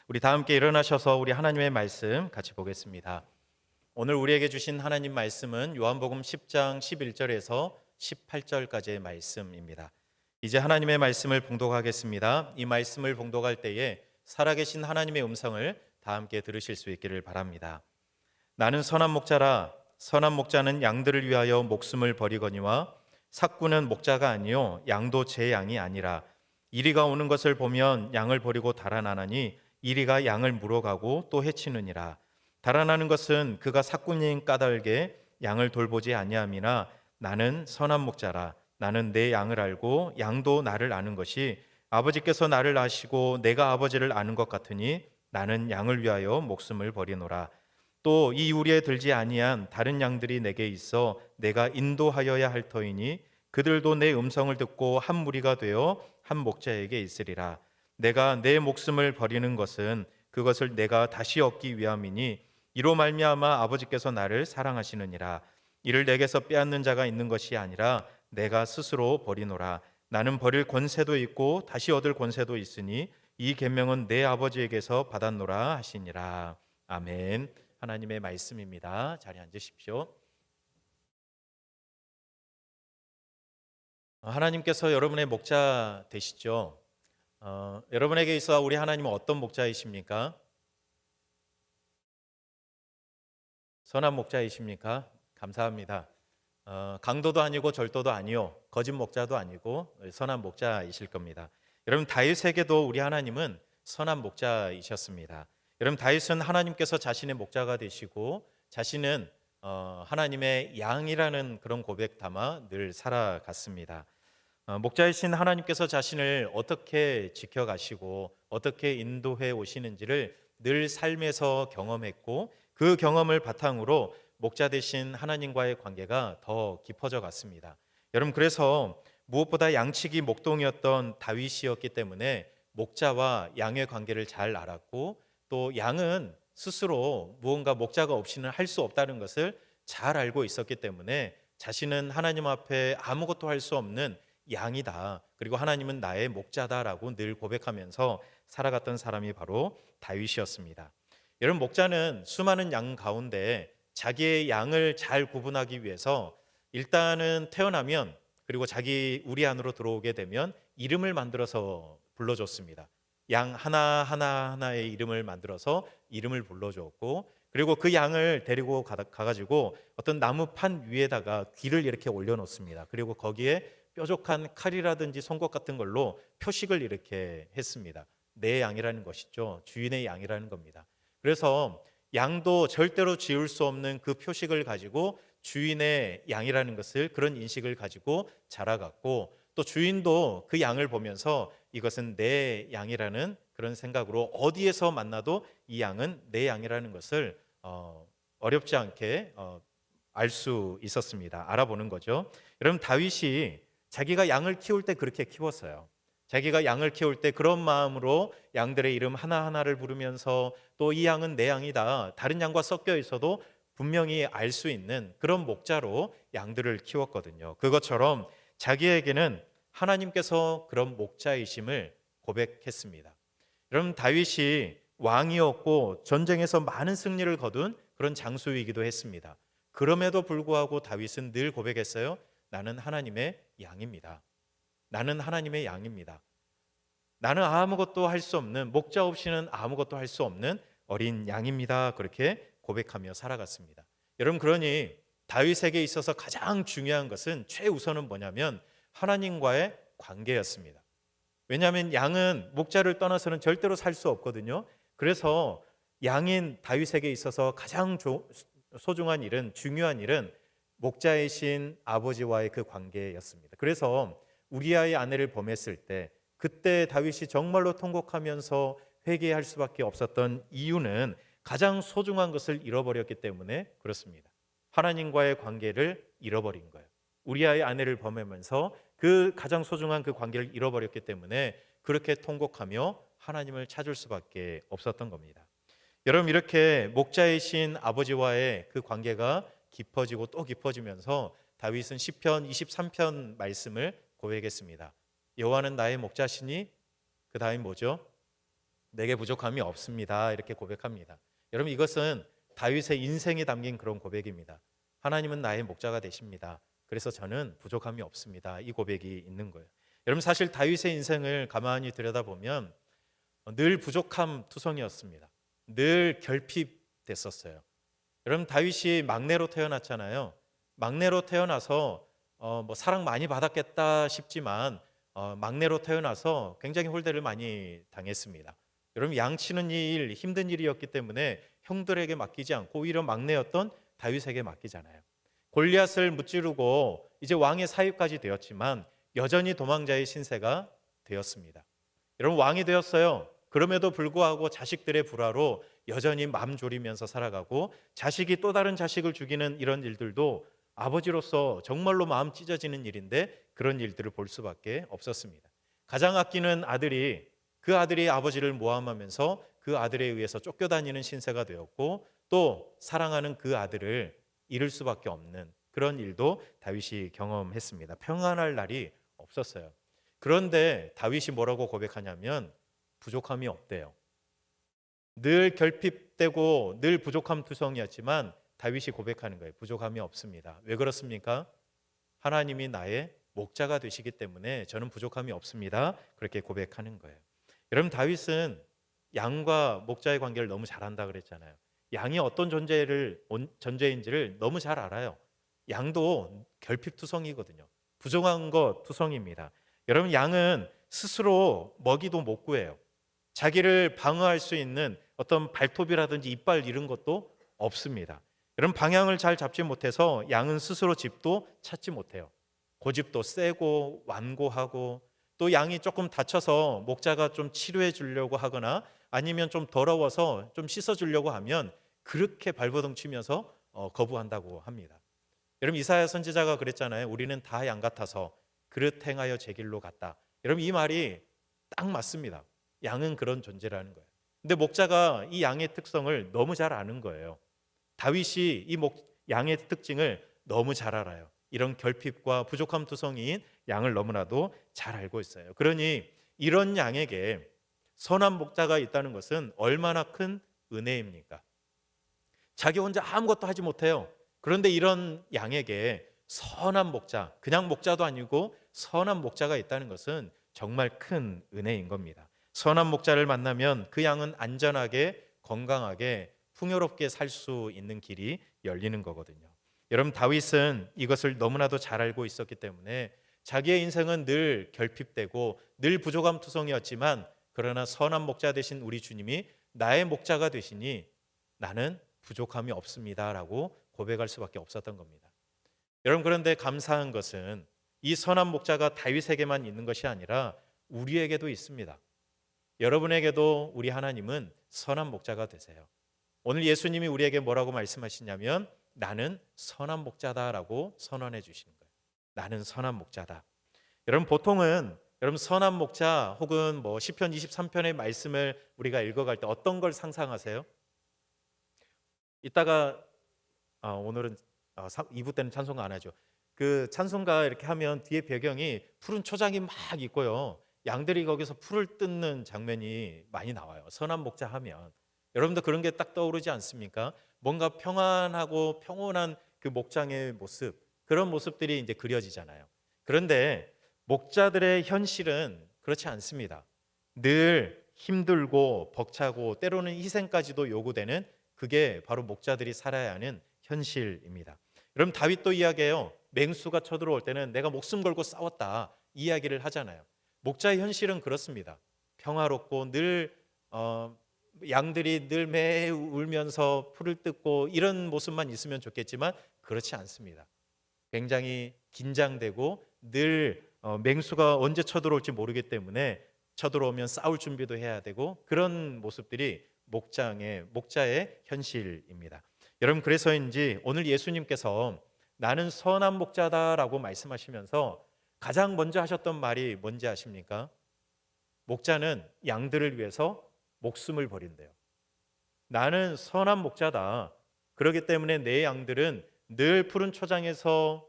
우리 다 함께 일어나셔서 우리 하나님의 말씀 같이 보겠습니다. 오늘 우리에게 주신 하나님 말씀은 요한복음 10장 11절에서 18절까지의 말씀입니다. 이제 하나님의 말씀을 봉독하겠습니다. 이 말씀을 봉독할 때에 살아계신 하나님의 음성을 다 함께 들으실 수 있기를 바랍니다. 나는 선한 목자라. 선한 목자는 양들을 위하여 목숨을 버리거니와 삭구는 목자가 아니요 양도 제 양이 아니라. 이리가 오는 것을 보면 양을 버리고 달아나나니 이리가 양을 물어가고 또 해치느니라. 달아나는 것은 그가 삭구니인 까닭에 양을 돌보지 아니함이나 나는 선한 목자라. 나는 내 양을 알고 양도 나를 아는 것이 아버지께서 나를 아시고 내가 아버지를 아는 것 같으니 나는 양을 위하여 목숨을 버리노라. 또 이 우리에 들지 아니한 다른 양들이 내게 있어 내가 인도하여야 할 터이니 그들도 내 음성을 듣고 한 무리가 되어 한 목자에게 있으리라. 내가 내 목숨을 버리는 것은 그것을 내가 다시 얻기 위함이니 이로 말미암아 아버지께서 나를 사랑하시느니라. 이를 내게서 빼앗는 자가 있는 것이 아니라 내가 스스로 버리노라. 나는 버릴 권세도 있고 다시 얻을 권세도 있으니 이 계명은 내 아버지에게서 받았노라 하시니라. 아멘. 하나님의 말씀입니다. 자리에 앉으십시오. 하나님께서 여러분의 목자 되시죠? 여러분에게 있어 우리 하나님은 어떤 목자이십니까? 선한 목자이십니까? 감사합니다. 강도도 아니고 절도도 아니요 거짓 목자도 아니고 선한 목자이실 겁니다. 여러분 다윗에게도 우리 하나님은 선한 목자이셨습니다. 여러분 다윗은 하나님께서 자신의 목자가 되시고 자신은 하나님의 양이라는 그런 고백 담아 늘 살아갔습니다. 목자이신 하나님께서 자신을 어떻게 지켜가시고 어떻게 인도해 오시는지를 늘 삶에서 경험했고 그 경험을 바탕으로 목자 되신 하나님과의 관계가 더 깊어져 갔습니다. 여러분 그래서 무엇보다 양치기 목동이었던 다윗이었기 때문에 목자와 양의 관계를 잘 알았고 또 양은 스스로 무언가 목자가 없이는 할 수 없다는 것을 잘 알고 있었기 때문에 자신은 하나님 앞에 아무것도 할 수 없는 양이다. 그리고 하나님은 나의 목자다라고 늘 고백하면서 살아갔던 사람이 바로 다윗이었습니다. 여러분 목자는 수많은 양 가운데 자기의 양을 잘 구분하기 위해서 일단은 태어나면 그리고 자기 우리 안으로 들어오게 되면 이름을 만들어서 불러줬습니다. 양 하나하나의 이름을 만들어서 이름을 불러줬고 그리고 그 양을 데리고 가가지고 어떤 나무판 위에다가 귀를 이렇게 올려놓습니다. 그리고 거기에 뾰족한 칼이라든지 송곳 같은 걸로 표식을 이렇게 했습니다. 내 양이라는 것이죠. 주인의 양이라는 겁니다. 그래서 양도 절대로 지울 수 없는 그 표식을 가지고 주인의 양이라는 것을 그런 인식을 가지고 자라갔고 또 주인도 그 양을 보면서 이것은 내 양이라는 그런 생각으로 어디에서 만나도 이 양은 내 양이라는 것을 어렵지 않게 알 수 있었습니다. 알아보는 거죠. 여러분 다윗이 자기가 양을 키울 때 그렇게 키웠어요. 자기가 양을 키울 때 그런 마음으로 양들의 이름 하나하나를 부르면서 또 이 양은 내 양이다. 다른 양과 섞여 있어도 분명히 알 수 있는 그런 목자로 양들을 키웠거든요. 그것처럼 자기에게는 하나님께서 그런 목자이심을 고백했습니다. 여러분 다윗이 왕이었고 전쟁에서 많은 승리를 거둔 그런 장수이기도 했습니다. 그럼에도 불구하고 다윗은 늘 고백했어요. 나는 하나님의 양입니다. 나는 하나님의 양입니다. 나는 아무것도 할 수 없는 목자 없이는 아무것도 할 수 없는 어린 양입니다. 그렇게 고백하며 살아갔습니다. 여러분 그러니 다윗에게 있어서 가장 중요한 것은 최우선은 뭐냐면 하나님과의 관계였습니다. 왜냐하면 양은 목자를 떠나서는 절대로 살 수 없거든요. 그래서 양인 다윗에게 있어서 가장 소중한 일은 중요한 일은 목자이신 아버지와의 그 관계였습니다. 그래서 우리아의 아내를 범했을 때 그때 다윗이 정말로 통곡하면서 회개할 수밖에 없었던 이유는 가장 소중한 것을 잃어버렸기 때문에 그렇습니다. 하나님과의 관계를 잃어버린 거예요. 우리아의 아내를 범하면서 그 가장 소중한 그 관계를 잃어버렸기 때문에 그렇게 통곡하며 하나님을 찾을 수밖에 없었던 겁니다. 여러분 이렇게 목자이신 아버지와의 그 관계가 깊어지고 또 깊어지면서 다윗은 시편 23편 말씀을 고백했습니다. 여호와는 나의 목자시니 그 다음이 뭐죠? 내게 부족함이 없습니다. 이렇게 고백합니다. 여러분 이것은 다윗의 인생에 담긴 그런 고백입니다. 하나님은 나의 목자가 되십니다. 그래서 저는 부족함이 없습니다. 이 고백이 있는 거예요. 여러분 사실 다윗의 인생을 가만히 들여다보면 늘 부족함 투성이었습니다. 늘 결핍됐었어요. 여러분 다윗이 막내로 태어났잖아요. 막내로 태어나서 뭐 사랑 많이 받았겠다 싶지만 막내로 태어나서 굉장히 홀대를 많이 당했습니다. 여러분 양치는 일 힘든 일이었기 때문에 형들에게 맡기지 않고 오히려 막내였던 다윗에게 맡기잖아요. 골리앗을 무찌르고 이제 왕의 사위까지 되었지만 여전히 도망자의 신세가 되었습니다. 여러분 왕이 되었어요. 그럼에도 불구하고 자식들의 불화로 여전히 맘 졸이면서 살아가고 자식이 또 다른 자식을 죽이는 이런 일들도 아버지로서 정말로 마음 찢어지는 일인데 그런 일들을 볼 수밖에 없었습니다. 가장 아끼는 아들이 그 아들이 아버지를 모함하면서 그 아들에 의해서 쫓겨다니는 신세가 되었고 또 사랑하는 그 아들을 잃을 수밖에 없는 그런 일도 다윗이 경험했습니다. 평안할 날이 없었어요. 그런데 다윗이 뭐라고 고백하냐면 부족함이 없대요. 늘 결핍되고 늘 부족함 투성이었지만 다윗이 고백하는 거예요. 부족함이 없습니다. 왜 그렇습니까? 하나님이 나의 목자가 되시기 때문에 저는 부족함이 없습니다. 그렇게 고백하는 거예요. 여러분 다윗은 양과 목자의 관계를 너무 잘한다 그랬잖아요. 양이 어떤 존재인지를 너무 잘 알아요. 양도 결핍투성이거든요. 부족한 것 투성입니다. 여러분 양은 스스로 먹이도 못 구해요. 자기를 방어할 수 있는 어떤 발톱이라든지 이빨 이런 것도 없습니다. 여러분 방향을 잘 잡지 못해서 양은 스스로 집도 찾지 못해요. 고집도 세고 완고하고 또 양이 조금 다쳐서 목자가 좀 치료해 주려고 하거나 아니면 좀 더러워서 좀 씻어 주려고 하면 그렇게 발버둥 치면서 거부한다고 합니다. 여러분 이사야 선지자가 그랬잖아요. 우리는 다 양 같아서 그릇 행하여 제 길로 갔다. 여러분 이 말이 딱 맞습니다. 양은 그런 존재라는 거예요. 근데 목자가 이 양의 특성을 너무 잘 아는 거예요. 다윗이 이 양의 특징을 너무 잘 알아요. 이런 결핍과 부족함 투성이인 양을 너무나도 잘 알고 있어요. 그러니 이런 양에게 선한 목자가 있다는 것은 얼마나 큰 은혜입니까? 자기 혼자 아무것도 하지 못해요. 그런데 이런 양에게 선한 목자, 그냥 목자도 아니고 선한 목자가 있다는 것은 정말 큰 은혜인 겁니다. 선한 목자를 만나면 그 양은 안전하게 건강하게 풍요롭게 살 수 있는 길이 열리는 거거든요. 여러분 다윗은 이것을 너무나도 잘 알고 있었기 때문에 자기의 인생은 늘 결핍되고 늘 부족함 투성이었지만 그러나 선한 목자 되신 우리 주님이 나의 목자가 되시니 나는 부족함이 없습니다라고 고백할 수밖에 없었던 겁니다. 여러분 그런데 감사한 것은 이 선한 목자가 다윗에게만 있는 것이 아니라 우리에게도 있습니다. 여러분에게도 우리 하나님은 선한 목자가 되세요. 오늘 예수님이 우리에게 뭐라고 말씀하시냐면 나는 선한 목자다라고 선언해 주시는 거예요. 나는 선한 목자다. 여러분 보통은 여러분 선한 목자 혹은 뭐 시편 23편의 말씀을 우리가 읽어갈 때 어떤 걸 상상하세요? 이따가 오늘은 2부 때는 찬송가 안 하죠. 그 찬송가 이렇게 하면 뒤에 배경이 푸른 초장이 막 있고요. 양들이 거기서 풀을 뜯는 장면이 많이 나와요. 선한 목자 하면 여러분도 그런 게 딱 떠오르지 않습니까? 뭔가 평안하고 평온한 그 목장의 모습 그런 모습들이 이제 그려지잖아요. 그런데 목자들의 현실은 그렇지 않습니다. 늘 힘들고 벅차고 때로는 희생까지도 요구되는 그게 바로 목자들이 살아야 하는 현실입니다. 여러분 다윗도 이야기해요. 맹수가 쳐들어올 때는 내가 목숨 걸고 싸웠다 이야기를 하잖아요. 목자의 현실은 그렇습니다. 평화롭고 늘 양들이 늘 매일 울면서 풀을 뜯고 이런 모습만 있으면 좋겠지만 그렇지 않습니다. 굉장히 긴장되고 늘 맹수가 언제 쳐들어올지 모르기 때문에 쳐들어오면 싸울 준비도 해야 되고 그런 모습들이 목자의 현실입니다. 여러분 그래서인지 오늘 예수님께서 나는 선한 목자다라고 말씀하시면서 가장 먼저 하셨던 말이 뭔지 아십니까? 목자는 양들을 위해서 목숨을 버린대요. 나는 선한 목자다. 그렇기 때문에 내 양들은 늘 푸른 초장에서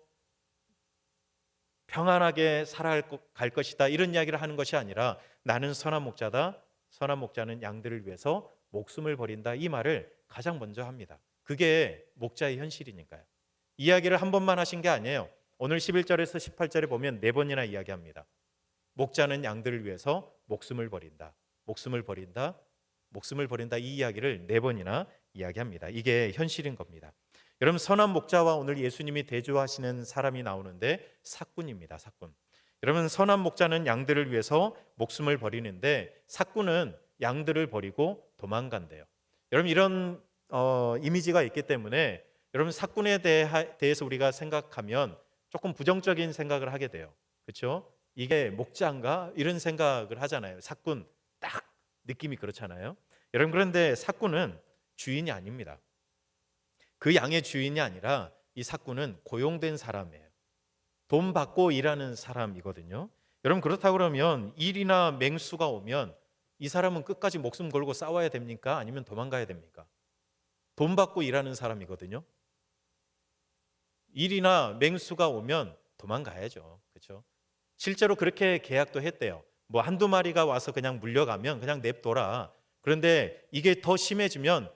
평안하게 살아갈 것이다. 이런 이야기를 하는 것이 아니라 나는 선한 목자다. 선한 목자는 양들을 위해서 목숨을 버린다. 이 말을 가장 먼저 합니다. 그게 목자의 현실이니까요. 이야기를 한 번만 하신 게 아니에요. 오늘 11절에서 18절에 보면 네 번이나 이야기합니다. 목자는 양들을 위해서 목숨을 버린다. 목숨을 버린다. 목숨을 버린다. 이 이야기를 네 번이나 이야기합니다. 이게 현실인 겁니다. 여러분, 선한 목자와 오늘 예수님이 대조하시는 사람이 나오는데 삭군입니다. 삭군. 여러분, 선한 목자는 양들을 위해서 목숨을 버리는데 삭군은 양들을 버리고 도망간대요. 여러분, 이런 이미지가 있기 때문에 여러분, 삭군에 대해서 우리가 생각하면 조금 부정적인 생각을 하게 돼요. 그렇죠? 이게 목자인가? 이런 생각을 하잖아요. 삭군 딱 느낌이 그렇잖아요. 여러분, 그런데 삭군은 주인이 아닙니다. 그 양의 주인이 아니라 이 삭군은 고용된 사람이에요. 돈 받고 일하는 사람이거든요. 여러분, 그렇다고 그러면 일이나 맹수가 오면 이 사람은 끝까지 목숨 걸고 싸워야 됩니까? 아니면 도망가야 됩니까? 돈 받고 일하는 사람이거든요. 일이나 맹수가 오면 도망가야죠. 그렇죠? 실제로 그렇게 계약도 했대요. 뭐 한두 마리가 와서 그냥 물려가면 그냥 냅둬라. 그런데 이게 더 심해지면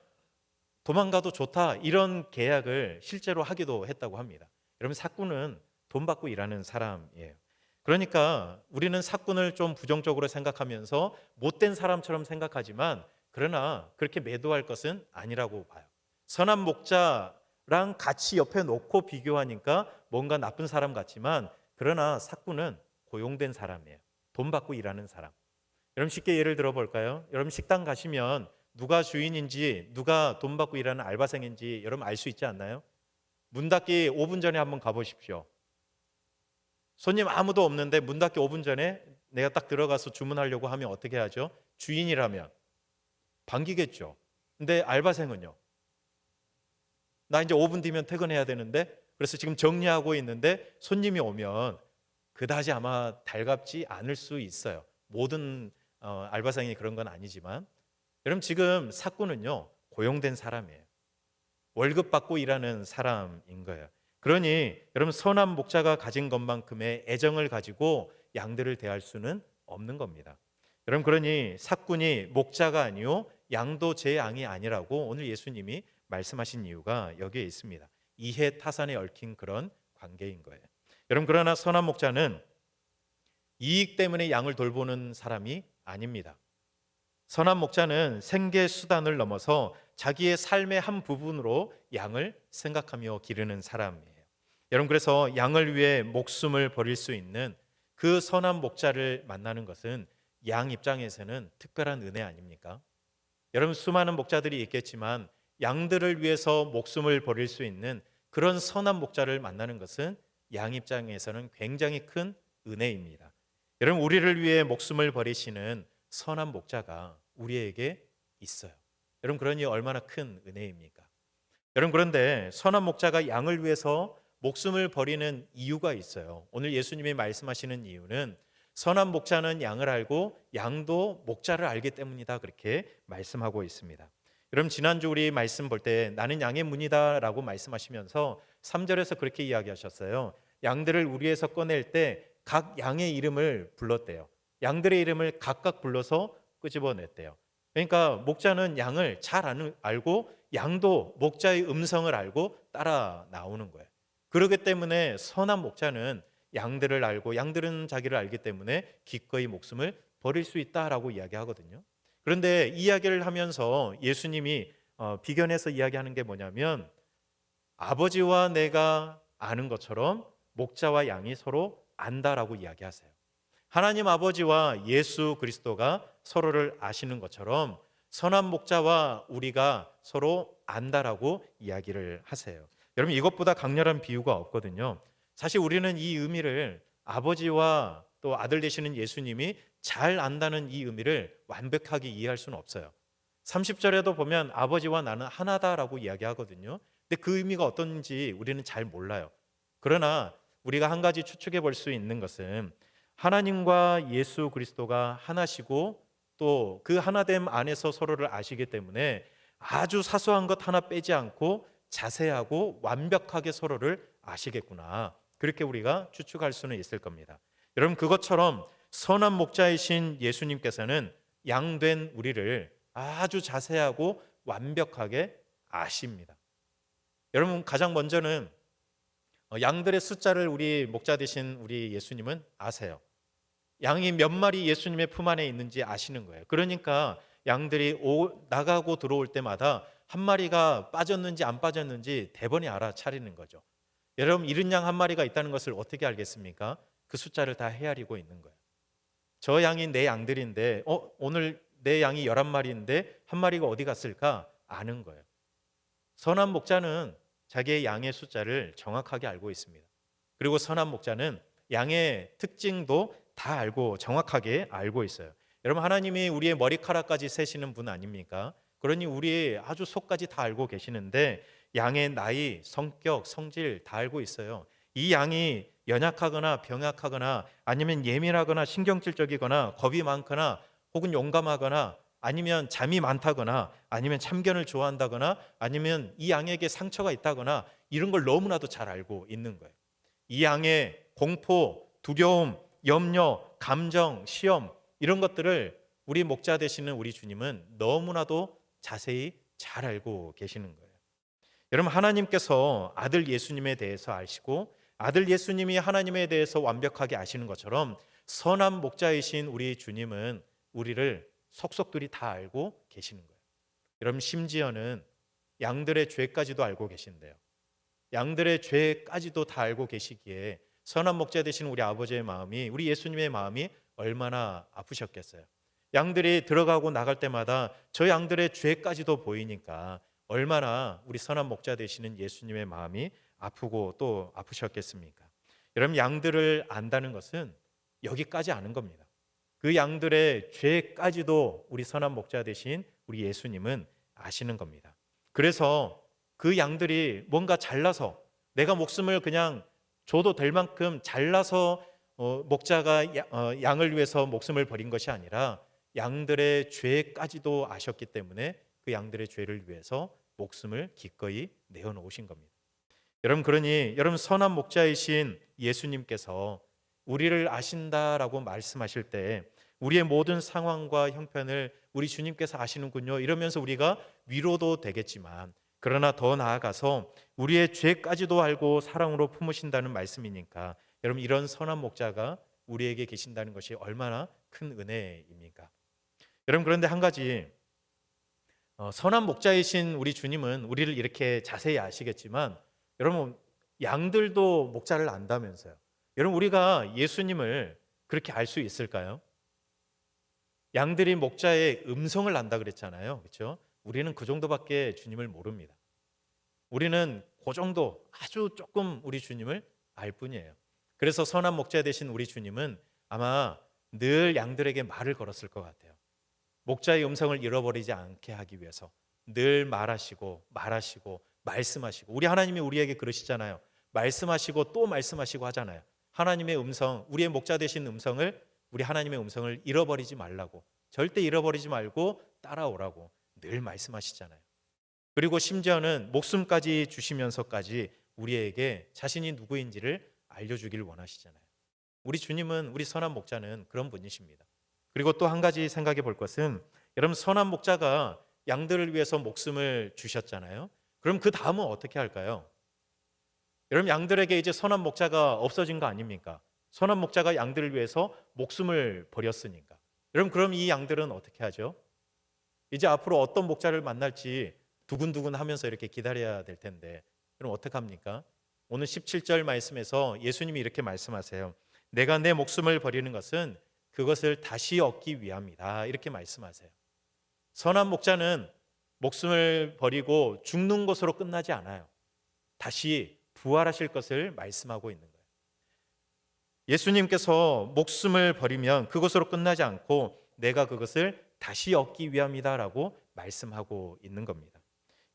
도망가도 좋다. 이런 계약을 실제로 하기도 했다고 합니다. 여러분, 삭군은 돈 받고 일하는 사람이에요. 그러니까 우리는 삭군을 좀 부정적으로 생각하면서 못된 사람처럼 생각하지만 그러나 그렇게 매도할 것은 아니라고 봐요. 선한 목자랑 같이 옆에 놓고 비교하니까 뭔가 나쁜 사람 같지만 그러나 삭군은 고용된 사람이에요. 돈 받고 일하는 사람. 여러분, 쉽게 예를 들어 볼까요? 여러분, 식당 가시면 누가 주인인지 누가 돈 받고 일하는 알바생인지 여러분 알 수 있지 않나요? 문 닫기 5분 전에 한번 가보십시오. 손님 아무도 없는데 문 닫기 5분 전에 내가 딱 들어가서 주문하려고 하면 어떻게 하죠? 주인이라면 반기겠죠. 근데 알바생은요? 나 이제 5분 뒤면 퇴근해야 되는데 그래서 지금 정리하고 있는데 손님이 오면 그다지 아마 달갑지 않을 수 있어요. 모든 알바생이 그런 건 아니지만 여러분, 지금 삭군은요 고용된 사람이에요. 월급 받고 일하는 사람인 거예요. 그러니 여러분, 선한 목자가 가진 것만큼의 애정을 가지고 양들을 대할 수는 없는 겁니다. 여러분, 그러니 삭군이 목자가 아니요 양도 제 양이 아니라고 오늘 예수님이 말씀하신 이유가 여기에 있습니다. 이해 타산에 얽힌 그런 관계인 거예요. 여러분, 그러나 선한 목자는 이익 때문에 양을 돌보는 사람이 아닙니다. 선한 목자는 생계 수단을 넘어서 자기의 삶의 한 부분으로 양을 생각하며 기르는 사람이에요. 여러분, 그래서 양을 위해 목숨을 버릴 수 있는 그 선한 목자를 만나는 것은 양 입장에서는 특별한 은혜 아닙니까? 여러분, 수많은 목자들이 있겠지만 양들을 위해서 목숨을 버릴 수 있는 그런 선한 목자를 만나는 것은 양 입장에서는 굉장히 큰 은혜입니다. 여러분, 우리를 위해 목숨을 버리시는 선한 목자가 우리에게 있어요. 여러분, 그러니 얼마나 큰 은혜입니까? 여러분, 그런데 선한 목자가 양을 위해서 목숨을 버리는 이유가 있어요. 오늘 예수님이 말씀하시는 이유는 선한 목자는 양을 알고 양도 목자를 알기 때문이다, 그렇게 말씀하고 있습니다. 여러분, 지난주 우리 말씀 볼 때 나는 양의 문이다 라고 말씀하시면서 3절에서 그렇게 이야기하셨어요. 양들을 우리에서 꺼낼 때 각 양의 이름을 불렀대요. 양들의 이름을 각각 불러서 끄집어냈대요. 그러니까 목자는 양을 잘 알고 양도 목자의 음성을 알고 따라 나오는 거예요. 그렇기 때문에 선한 목자는 양들을 알고 양들은 자기를 알기 때문에 기꺼이 목숨을 버릴 수 있다라고 이야기하거든요. 그런데 이야기를 하면서 예수님이 비견해서 이야기하는 게 뭐냐면 아버지와 내가 아는 것처럼 목자와 양이 서로 안다라고 이야기하세요. 하나님 아버지와 예수 그리스도가 서로를 아시는 것처럼 선한 목자와 우리가 서로 안다라고 이야기를 하세요. 여러분, 이것보다 강렬한 비유가 없거든요. 사실 우리는 이 의미를 아버지와 또 아들 되시는 예수님이 잘 안다는 이 의미를 완벽하게 이해할 수는 없어요. 30절에도 보면 아버지와 나는 하나다라고 이야기하거든요. 근데 그 의미가 어떤지 우리는 잘 몰라요. 그러나 우리가 한 가지 추측해 볼 수 있는 것은 하나님과 예수 그리스도가 하나시고 또 그 하나됨 안에서 서로를 아시기 때문에 아주 사소한 것 하나 빼지 않고 자세하고 완벽하게 서로를 아시겠구나, 그렇게 우리가 추측할 수는 있을 겁니다. 여러분, 그것처럼 선한 목자이신 예수님께서는 양된 우리를 아주 자세하고 완벽하게 아십니다. 여러분, 가장 먼저는 양들의 숫자를 우리 목자 되신 우리 예수님은 아세요. 양이 몇 마리 예수님의 품 안에 있는지 아시는 거예요. 그러니까 양들이 나가고 들어올 때마다 한 마리가 빠졌는지 안 빠졌는지 대번에 알아차리는 거죠. 여러분, 잃은 양 한 마리가 있다는 것을 어떻게 알겠습니까? 그 숫자를 다 헤아리고 있는 거예요. 저 양이 내 양들인데 오늘 내 양이 11마리인데 한 마리가 어디 갔을까? 아는 거예요. 선한 목자는 자기의 양의 숫자를 정확하게 알고 있습니다. 그리고 선한 목자는 양의 특징도 다 알고 정확하게 알고 있어요. 여러분, 하나님이 우리의 머리카락까지 세시는 분 아닙니까? 그러니 우리의 아주 속까지 다 알고 계시는데 양의 나이, 성격, 성질 다 알고 있어요. 이 양이 연약하거나 병약하거나 아니면 예민하거나 신경질적이거나 겁이 많거나 혹은 용감하거나 아니면 잠이 많다거나 아니면 참견을 좋아한다거나 아니면 이 양에게 상처가 있다거나 이런 걸 너무나도 잘 알고 있는 거예요. 이 양의 공포, 두려움, 염려, 감정, 시험 이런 것들을 우리 목자 되시는 우리 주님은 너무나도 자세히 잘 알고 계시는 거예요. 여러분, 하나님께서 아들 예수님에 대해서 아시고 아들 예수님이 하나님에 대해서 완벽하게 아시는 것처럼 선한 목자이신 우리 주님은 우리를 속속들이 다 알고 계시는 거예요. 여러분, 심지어는 양들의 죄까지도 알고 계신데요. 양들의 죄까지도 다 알고 계시기에 선한 목자 되신 우리 아버지의 마음이, 우리 예수님의 마음이 얼마나 아프셨겠어요. 양들이 들어가고 나갈 때마다 저 양들의 죄까지도 보이니까 얼마나 우리 선한 목자 되시는 예수님의 마음이 아프고 또 아프셨겠습니까? 여러분, 양들을 안다는 것은 여기까지 아는 겁니다. 그 양들의 죄까지도 우리 선한 목자 되신 우리 예수님은 아시는 겁니다. 그래서 그 양들이 뭔가 잘나서 내가 목숨을 그냥 줘도 될 만큼 잘나서 목자가 양을 위해서 목숨을 버린 것이 아니라 양들의 죄까지도 아셨기 때문에 그 양들의 죄를 위해서 목숨을 기꺼이 내어놓으신 겁니다. 여러분, 그러니 여러분, 선한 목자이신 예수님께서 우리를 아신다라고 말씀하실 때 우리의 모든 상황과 형편을 우리 주님께서 아시는군요 이러면서 우리가 위로도 되겠지만, 그러나 더 나아가서 우리의 죄까지도 알고 사랑으로 품으신다는 말씀이니까 여러분, 이런 선한 목자가 우리에게 계신다는 것이 얼마나 큰 은혜입니까? 여러분, 그런데 한 가지, 선한 목자이신 우리 주님은 우리를 이렇게 자세히 아시겠지만 여러분, 양들도 목자를 안다면서요. 여러분, 우리가 예수님을 그렇게 알 수 있을까요? 양들이 목자의 음성을 안다 그랬잖아요. 그렇죠? 우리는 그 정도밖에 주님을 모릅니다. 우리는 그 정도, 아주 조금 우리 주님을 알 뿐이에요. 그래서 선한 목자 되신 우리 주님은 아마 늘 양들에게 말을 걸었을 것 같아요. 목자의 음성을 잃어버리지 않게 하기 위해서 늘 말하시고 말씀하시고, 우리 하나님이 우리에게 그러시잖아요. 말씀하시고 또 말씀하시고 하잖아요. 하나님의 음성, 우리의 목자 되신 음성을, 우리 하나님의 음성을 잃어버리지 말라고, 절대 잃어버리지 말고 따라오라고 늘 말씀하시잖아요. 그리고 심지어는 목숨까지 주시면서까지 우리에게 자신이 누구인지를 알려주길 원하시잖아요. 우리 주님은, 우리 선한 목자는 그런 분이십니다. 그리고 또 한 가지 생각해 볼 것은, 여러분, 선한 목자가 양들을 위해서 목숨을 주셨잖아요. 그럼 그 다음은 어떻게 할까요? 여러분, 양들에게 이제 선한 목자가 없어진 거 아닙니까? 선한 목자가 양들을 위해서 목숨을 버렸으니까. 여러분, 그럼 이 양들은 어떻게 하죠? 이제 앞으로 어떤 목자를 만날지 두근두근 하면서 이렇게 기다려야 될 텐데, 그럼 어떡합니까? 오늘 17절 말씀에서 예수님이 이렇게 말씀하세요. 내가 내 목숨을 버리는 것은 그것을 다시 얻기 위함이다. 이렇게 말씀하세요. 선한 목자는 목숨을 버리고 죽는 것으로 끝나지 않아요. 다시 부활하실 것을 말씀하고 있는 거예요. 예수님께서 목숨을 버리면 그것으로 끝나지 않고 내가 그것을 다시 얻기 위함이다라고 말씀하고 있는 겁니다.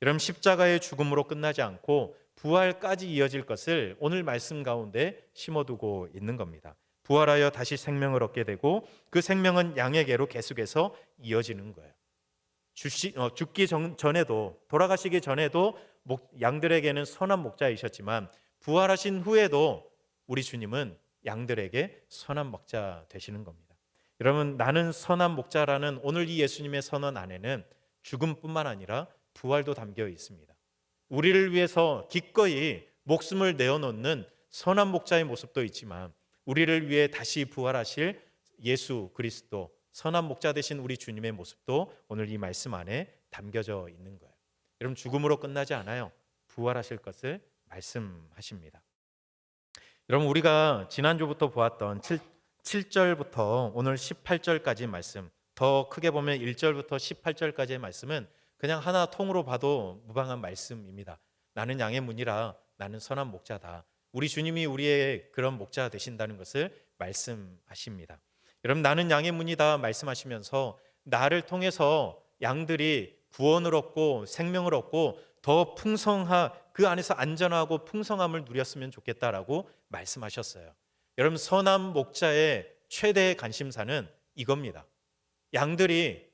여러분, 십자가의 죽음으로 끝나지 않고 부활까지 이어질 것을 오늘 말씀 가운데 심어두고 있는 겁니다. 부활하여 다시 생명을 얻게 되고 그 생명은 양에게로 계속해서 이어지는 거예요. 죽기 전에도, 돌아가시기 전에도 양들에게는 선한 목자이셨지만 부활하신 후에도 우리 주님은 양들에게 선한 목자 되시는 겁니다. 여러분, 나는 선한 목자라는 오늘 이 예수님의 선언 안에는 죽음뿐만 아니라 부활도 담겨 있습니다. 우리를 위해서 기꺼이 목숨을 내어놓는 선한 목자의 모습도 있지만 우리를 위해 다시 부활하실 예수 그리스도 선한 목자 되신 우리 주님의 모습도 오늘 이 말씀 안에 담겨져 있는 거예요. 여러분, 죽음으로 끝나지 않아요. 부활하실 것을 말씀하십니다. 여러분, 우리가 지난주부터 보았던 7절부터 오늘 18절까지 말씀, 더 크게 보면 1절부터 18절까지의 말씀은 그냥 하나 통으로 봐도 무방한 말씀입니다. 나는 양의 문이라 나는 선한 목자다. 우리 주님이 우리의 그런 목자 되신다는 것을 말씀하십니다. 여러분, 나는 양의 문이다 말씀하시면서 나를 통해서 양들이 구원을 얻고 생명을 얻고 더 그 안에서 안전하고 풍성함을 누렸으면 좋겠다라고 말씀하셨어요. 여러분, 선한 목자의 최대의 관심사는 이겁니다. 양들이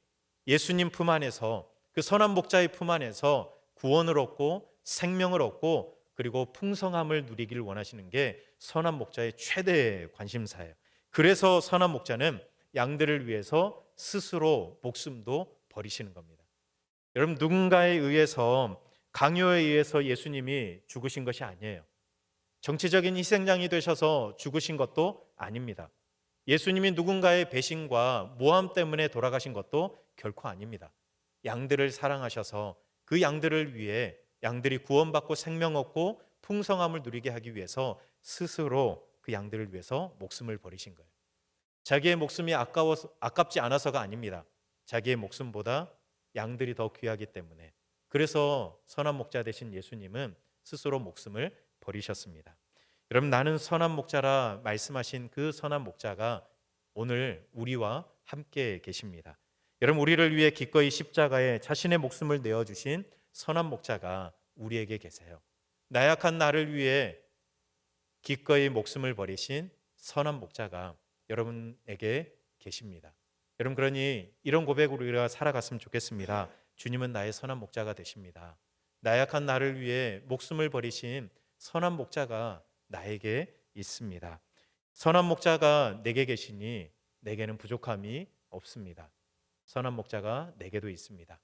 예수님 품 안에서, 그 선한 목자의 품 안에서 구원을 얻고 생명을 얻고 그리고 풍성함을 누리기를 원하시는 게 선한 목자의 최대의 관심사예요. 그래서 선한 목자는 양들을 위해서 스스로 목숨도 버리시는 겁니다. 여러분, 누군가에 의해서, 강요에 의해서 예수님이 죽으신 것이 아니에요. 정치적인 희생양이 되셔서 죽으신 것도 아닙니다. 예수님이 누군가의 배신과 모함 때문에 돌아가신 것도 결코 아닙니다. 양들을 사랑하셔서 그 양들을 위해, 양들이 구원받고 생명 얻고 풍성함을 누리게 하기 위해서 스스로 그 양들을 위해서 목숨을 버리신 거예요. 자기의 목숨이 아깝지 않아서가 아닙니다. 자기의 목숨보다 양들이 더 귀하기 때문에. 그래서 선한 목자 되신 예수님은 스스로 목숨을 버리셨습니다. 여러분, 나는 선한 목자라 말씀하신 그 선한 목자가 오늘 우리와 함께 계십니다. 여러분, 우리를 위해 기꺼이 십자가에 자신의 목숨을 내어주신 선한 목자가 우리에게 계세요. 나약한 나를 위해 기꺼이 목숨을 버리신 선한 목자가 여러분에게 계십니다. 여러분, 그러니 이런 고백으로 우리가 살아갔으면 좋겠습니다. 주님은 나의 선한 목자가 되십니다. 나약한 나를 위해 목숨을 버리신 선한 목자가 나에게 있습니다. 선한 목자가 내게 계시니 내게는 부족함이 없습니다. 선한 목자가 내게도 있습니다.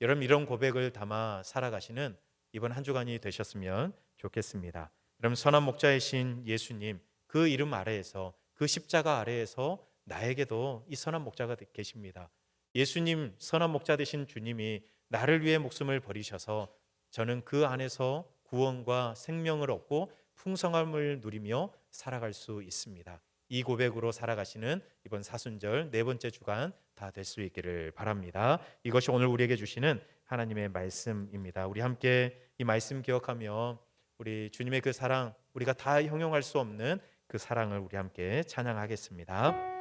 여러분, 이런 고백을 담아 살아가시는 이번 한 주간이 되셨으면 좋겠습니다. 여러분, 선한 목자이신 예수님, 그 이름 아래에서, 그 십자가 아래에서 나에게도 이 선한 목자가 계십니다. 예수님, 선한 목자 되신 주님이 나를 위해 목숨을 버리셔서 저는 그 안에서 구원과 생명을 얻고 풍성함을 누리며 살아갈 수 있습니다. 이 고백으로 살아가시는 이번 사순절 네 번째 주간 다 될 수 있기를 바랍니다. 이것이 오늘 우리에게 주시는 하나님의 말씀입니다. 우리 함께 이 말씀 기억하며 우리 주님의 그 사랑, 우리가 다 형용할 수 없는 그 사랑을 우리 함께 찬양하겠습니다.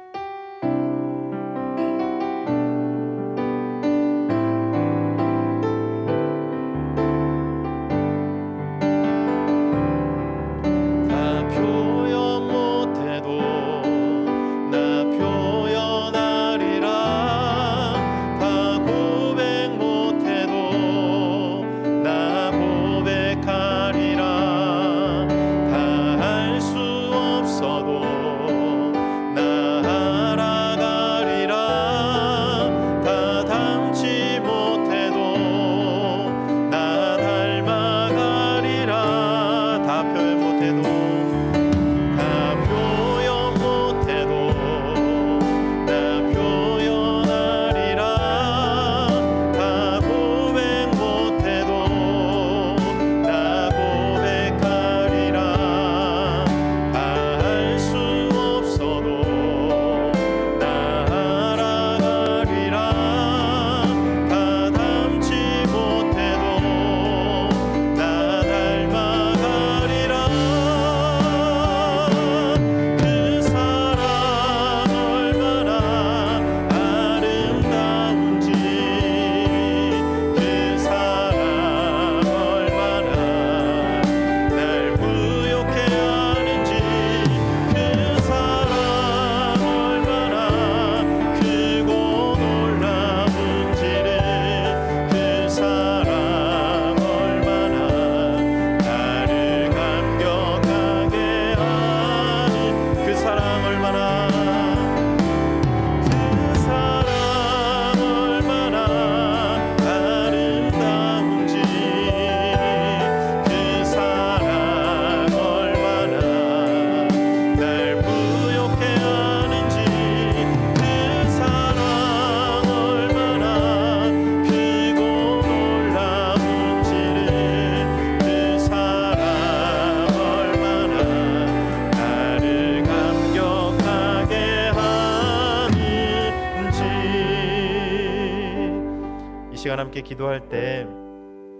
함께 기도할 때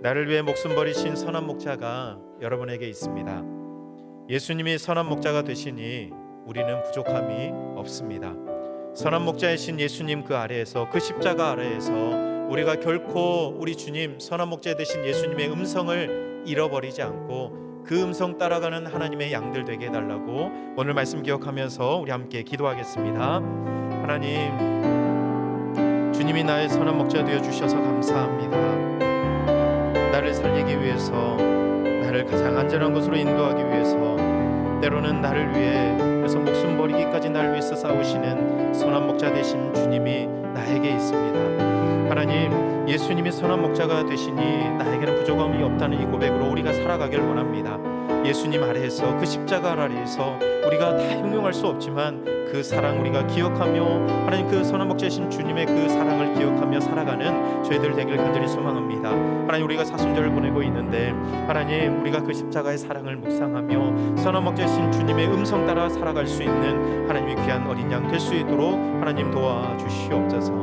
나를 위해 목숨 버리신 선한 목자가 여러분에게 있습니다. 예수님이 선한 목자가 되시니 우리는 부족함이 없습니다. 선한 목자이신 예수님 그 아래에서, 그 십자가 아래에서 우리가 결코 우리 주님 선한 목자 되신 예수님의 음성을 잃어버리지 않고 그 음성 따라가는 하나님의 양들 되게 해달라고 오늘 말씀 기억하면서 우리 함께 기도하겠습니다. 하나님, 주님이 나의 선한 목자 되어 주셔서 감사합니다. 나를 살리기 위해서, 나를 가장 안전한 곳으로 인도하기 위해서, 때로는 나를 위해 그래서 목숨 버리기까지 나를 위해서 싸우시는 선한 목자 되신 주님이 나에게 있습니다. 하나님, 예수님이 선한 목자가 되시니 나에게는 부족함이 없다는 이 고백으로 우리가 살아가길 원합니다. 예수님 아래에서, 그 십자가 아래에서 우리가 다 형용할 수 없지만 그 사랑 우리가 기억하며, 하나님 그 선한 목자이신 주님의 그 사랑을 기억하며 살아가는 저희들 되길 간절히 소망합니다. 하나님, 우리가 사순절을 보내고 있는데 하나님, 우리가 그 십자가의 사랑을 묵상하며 선한 목자이신 주님의 음성 따라 살아갈 수 있는 하나님의 귀한 어린 양 될 수 있도록 하나님 도와주시옵소서.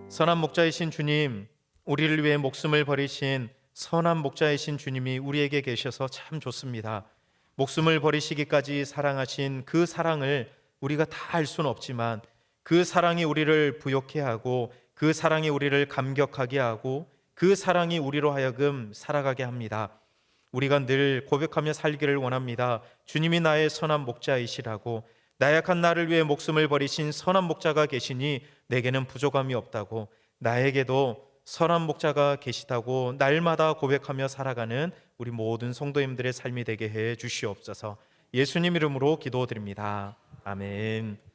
선한 목자이신 주님, 우리를 위해 목숨을 버리신 선한 목자이신 주님이 우리에게 계셔서 참 좋습니다. 목숨을 버리시기까지 사랑하신 그 사랑을 우리가 다 알 수는 없지만 그 사랑이 우리를 부욕해 하고, 그 사랑이 우리를 감격하게 하고, 그 사랑이 우리로 하여금 살아가게 합니다. 우리가 늘 고백하며 살기를 원합니다. 주님이 나의 선한 목자이시라고, 나약한 나를 위해 목숨을 버리신 선한 목자가 계시니 내게는 부족함이 없다고, 나에게도 선한 목자가 계시다고 날마다 고백하며 살아가는 우리 모든 성도님들의 삶이 되게 해 주시옵소서. 예수님 이름으로 기도드립니다. 아멘.